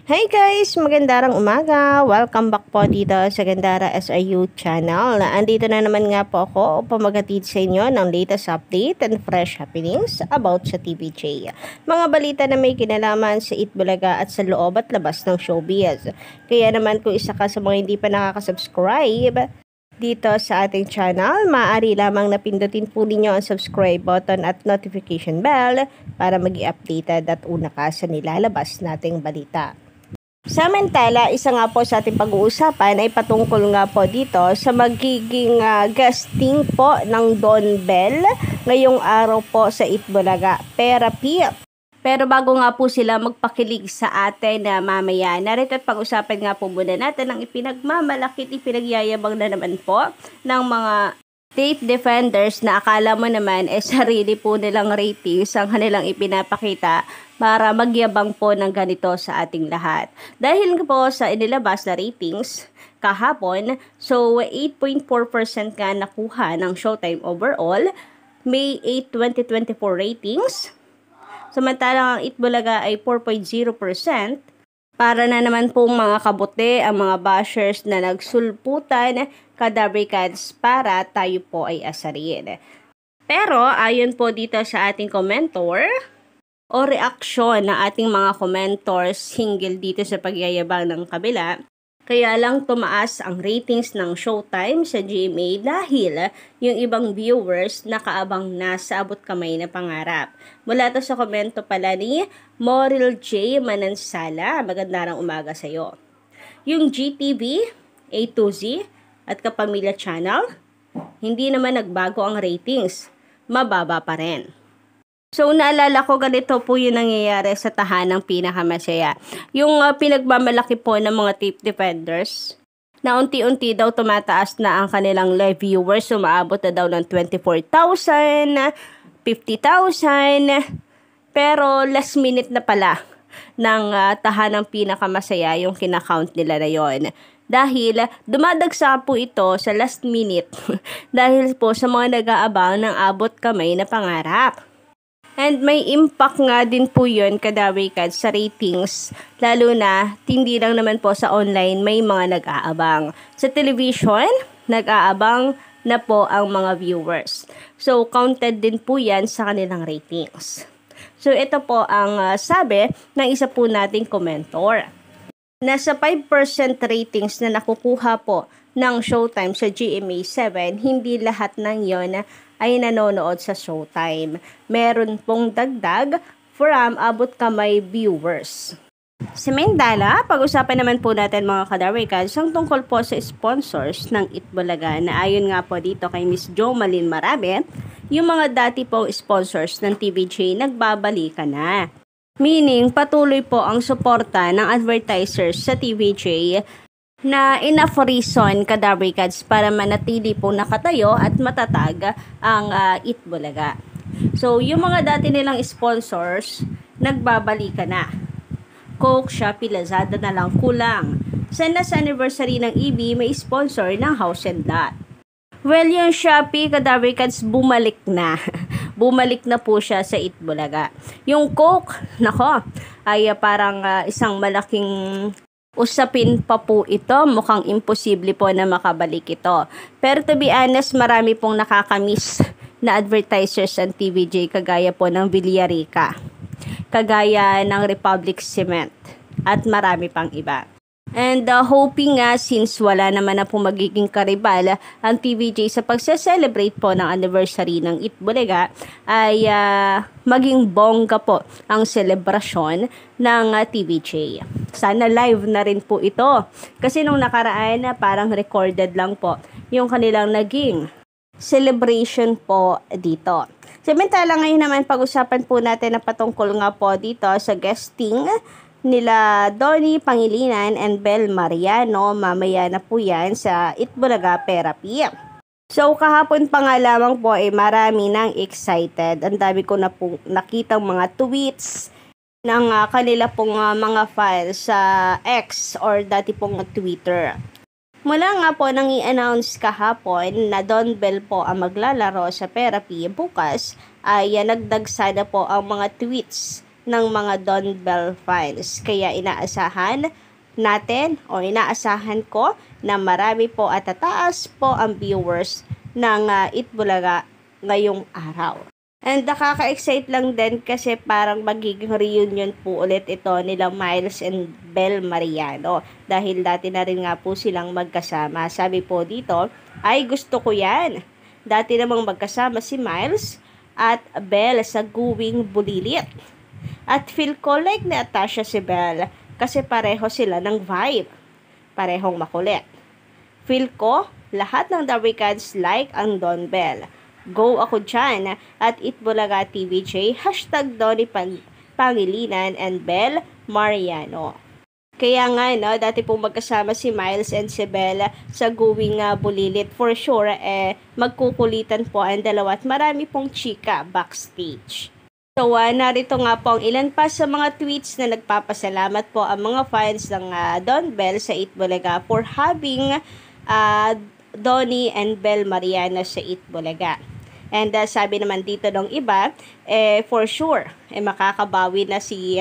Hey guys! Magandang umaga! Welcome back po dito sa Gandara SRU channel. Andito na naman nga po ako upang maghatid sa inyo ng latest update and fresh happenings about sa TVJ. Mga balita na may kinalaman sa Itbulaga at sa loob at labas ng showbiz. Kaya naman kung isa ka sa mga hindi pa nakakasubscribe dito sa ating channel, maaari lamang napindutin po ninyo ang subscribe button at notification bell para mag-i-updated at una ka sa nilalabas nating balita. Samantala, isa nga po sa ating pag-uusapan ay patungkol nga po dito sa magiging guesting po ng Don Bell ngayong araw po sa Itbulaga Therapy. Pero bago nga po sila magpakilig sa atin na mamaya, narito at pag-usapan nga po muna natin ang ipinagmamalakit, ipinagyayabang na naman po ng mga state defenders na akala mo naman sarili po nilang ratings ang kanilang ipinapakita para magyabang po ng ganito sa ating lahat. Dahil po sa inilabas na ratings kahapon, so 8.4% ka nakuha ng Showtime overall, May 8, 2024 ratings. Samantalang ang Itbulaga ay 4.0%. Para na naman pong mga kabote ang mga bashers na nagsulputan kadabrikats para tayo po ay asarin. Pero ayon po dito sa ating commentor o reaksyon ng ating mga commentors hinggil dito sa pagyayabang ng kabila, kaya lang tumaas ang ratings ng Showtime sa GMA dahil yung ibang viewers nakaabang na sa abot kamay na pangarap. Mula to sa komento pala ni Moril J. Manansala, magandang umaga sa iyo. Yung GTV, A2Z at Kapamilya Channel, hindi naman nagbago ang ratings, mababa pa rin. So, naalala ko ganito po yung nangyayari sa tahanang pinakamasaya. Yung pinagmamalaki po ng mga tape defenders, na unti-unti daw tumataas na ang kanilang live viewers, umaabot na daw ng 24,000, 50,000, pero last minute na pala ng tahanang pinakamasaya yung kinakount nila na yon. Dahil dumadagsa po ito sa last minute dahil po sa mga nag-aabang ng abot kamay na pangarap. And may impact nga din po yun kadabrikad sa ratings, lalo na hindi lang naman po sa online may mga nag-aabang. Sa television, nag-aabang na po ang mga viewers. So, counted din po yan sa kanilang ratings. So, ito po ang sabi ng isa po nating commentor. Nasa 5% ratings na nakukuha po ng Showtime sa GMA 7, hindi lahat ng yon ay nanonood sa Showtime. Meron pong dagdag from abot kamay viewers. Sa Mendala, pag-usapan naman po natin mga kadarwikans ang tungkol po sa sponsors ng Itbulaga na ayon nga po dito kay Miss Jo Malin Marabe, yung mga dati pong sponsors ng TVJ nagbabalikan na. Meaning, patuloy po ang suporta ng advertisers sa TVJ na enough reason kadabrikats para manatili po nakatayo at matatag ang Itbulaga. So, yung mga dati nilang sponsors, nagbabalikan na. Coke, Shopee, Lazada na lang kulang. Sa anniversary ng EB, may sponsor ng House and Lot. Well, yung Shopee kadabrikats bumalik na. Bumalik na po siya sa Itbulaga. Yung Coke, nako, ay parang isang malaking usapin pa po ito, mukhang imposible po na makabalik ito. Pero to be honest, marami pong nakakamiss na advertisers ang TVJ kagaya po ng Villarica, kagaya ng Republic Cement, at marami pang iba. And hoping nga since wala naman na po magiging karibal ang TVJ sa pagse-celebrate po ng anniversary ng Itbulaga ay maging bongga po ang selebrasyon ng TVJ. Sana live na rin po ito kasi nung nakaraan parang recorded lang po yung kanilang naging celebration po dito. Samantala ngayon naman pag-usapan po natin na patungkol nga po dito sa guesting nila Donnie Pangilinan and Bel Mariano. Mamaya na po yan sa Itbulaga Therapy. So kahapon pa nga lamang po ay marami nang excited. Ang dami ko na po nakitang mga tweets ng kanila pong mga fans sa X or dati pong Twitter. Mula nga po nang i-announce kahapon na Don Bell po ang maglalaro sa Therapy bukas ay nagdagsa na po ang mga tweets ng mga Don Bell fans. Kaya inaasahan ko na marami po at tataas po ang viewers ng Itbulaga ngayong araw. And nakaka-excite lang din kasi parang magiging reunion po ulit ito nila Miles and Bel Mariano. Dahil dati na rin nga po silang magkasama. Sabi po dito, ay gusto ko yan. Dati namang magkasama si Miles at Bel sa Guwing Bulilit. At feel ko like na-attach si Bel kasi pareho sila ng vibe. Parehong makulit. Feel ko, lahat ng Darwicans like ang Don Bell. Go ako dyan at Itbulaga TVJ, #Donnie Pangilinan and Bel Mariano. Kaya nga, no, dati pong magkasama si Miles and si Bella sa Guwing Bulilit. For sure, magkukulitan po ang dalawa at marami pong chika backstage. So, narito nga po ang ilan pa sa mga tweets na nagpapasalamat po ang mga fans ng Don Bell sa Itbulaga for having Donnie and Bel Mariano sa Itbulaga. And sabi naman dito ng iba, for sure, makakabawi na si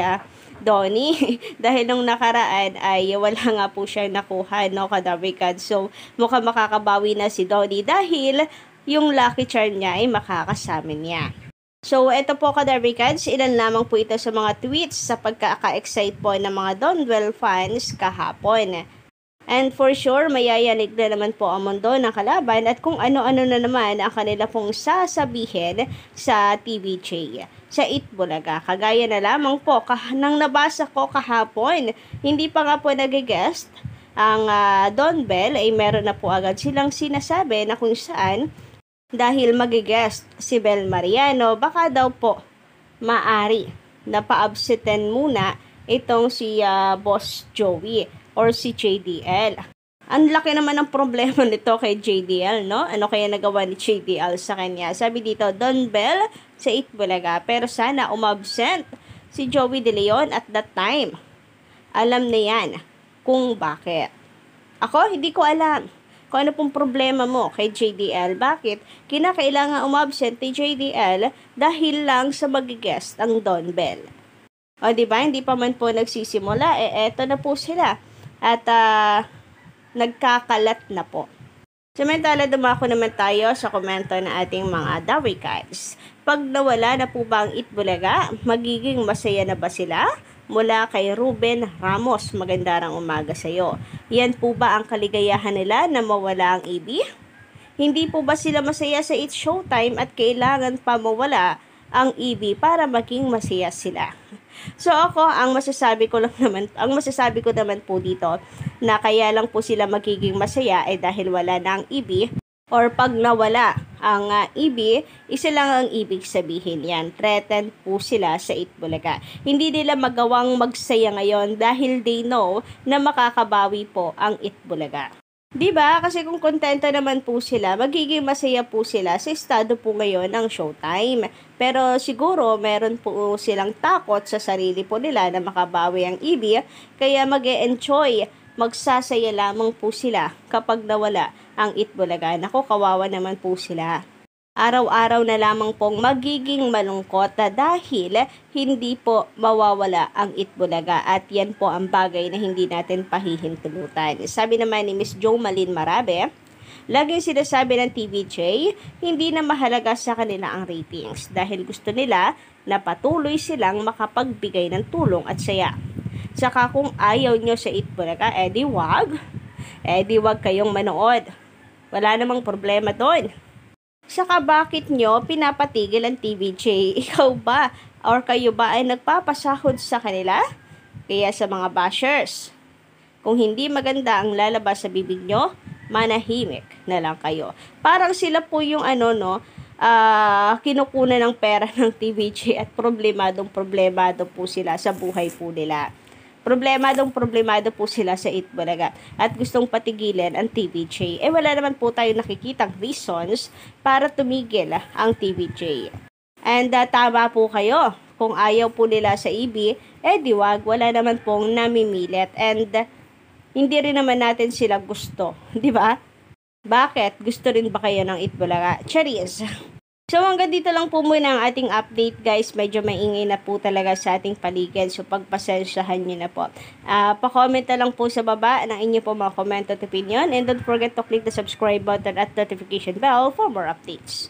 Donnie dahil nung nakaraan ay wala nga po siya nakuha, no, kadabikan. So, mukhang makakabawi na si Donnie dahil yung lucky charm niya ay makakasama niya. So, ito po kadarbikans, ilan lamang po ito sa mga tweets sa pagkaka-excite po ng mga Don Bell fans kahapon. And for sure, mayayanig na naman po ang mundo ng kalaban at kung ano-ano na naman ang kanila pong sasabihin sa TVJ, sa Itbulaga. Kagaya na lamang po nang nabasa ko kahapon, hindi pa nga po nag-guest ang Don Bell ay meron na po agad silang sinasabi na kung saan dahil mag-guest si Bel Mariano, baka daw po maari na pa-absenten muna itong si Boss Joey or si JDL. Ang laki naman ng problema nito kay JDL, no? Ano kaya nagawa ni JDL sa kanya? Sabi dito, Don Bell sa Itbulaga, pero sana umabsent si Joey De Leon at that time. Alam na yan kung bakit. Ako, hindi ko alam kung ano pong problema mo kay JDL. Bakit kinakailangan umabsent ni JDL dahil lang sa mag-guest ang Don Bell? O, diba? Hindi pa man po nagsisimula. Eto na po sila. At nagkakalat na po. Samantala, dumako naman tayo sa komento ng ating mga Darwicans. Pag nawala na po ba ang Itbulaga, magiging masaya na ba sila? Mula kay Ruben Ramos, magandang umaga sa iyo. Yan po ba ang kaligayahan nila na mawala ang EB? Hindi po ba sila masaya sa It's Showtime at kailangan pa mawala ang EB para maging masaya sila? So ako, ang masasabi ko naman po dito na kaya lang po sila magiging masaya ay dahil wala na ang EB, or pag nawala ang EB, isa lang ang ibig sabihin yan. Threatened po sila sa Itbulaga. Hindi nila magawang magsaya ngayon dahil they know na makakabawi po ang Itbulaga. Diba? Kasi kung kontento naman po sila, magiging masaya po sila sa estado po ngayon ng Showtime. Pero siguro meron po silang takot sa sarili po nila na makabawi ang EB, kaya mag-e-enjoy, magsasaya lamang po sila kapag nawala ang Itbulaga. Naku, kawawa naman po sila. Araw-araw na lamang pong magiging malungkot dahil hindi po mawawala ang Itbulaga at yan po ang bagay na hindi natin pahihintulutan. Sabi naman ni Miss Jo Malin Marabe, laging sinasabi ng TVJ, hindi na mahalaga sa kanila ang ratings dahil gusto nila na patuloy silang makapagbigay ng tulong at saya. Saka kung ayaw nyo sa Itbulaga, edi wag kayong manood. Wala namang problema doon. Saka bakit nyo pinapatigil ang TVJ? Ikaw ba or kayo ba ay nagpapasahod sa kanila? Kaya sa mga bashers, kung hindi maganda ang lalabas sa bibig nyo, manahimik na lang kayo. Parang sila po yung kinukunan ng pera ng TVJ at problemado po sila sa buhay po nila. Problemado po sila sa Itbulaga at gustong patigilin ang TVJ. Wala naman po tayo nakikitang reasons para tumigil ang TVJ. And tama po kayo. Kung ayaw po nila sa EB, wag, wala naman pong namimilit. And hindi rin naman natin sila gusto. Di ba? Bakit? Gusto rin ba kayo ng Itbulaga? Charis! So hanggang dito lang po muna ang ating update guys. Medyo maingay na po talaga sa ating paligid. So pagpasensyahan nyo na po. Pa-comment na lang po sa baba ng inyo po mga comment at opinion. And don't forget to click the subscribe button at notification bell for more updates.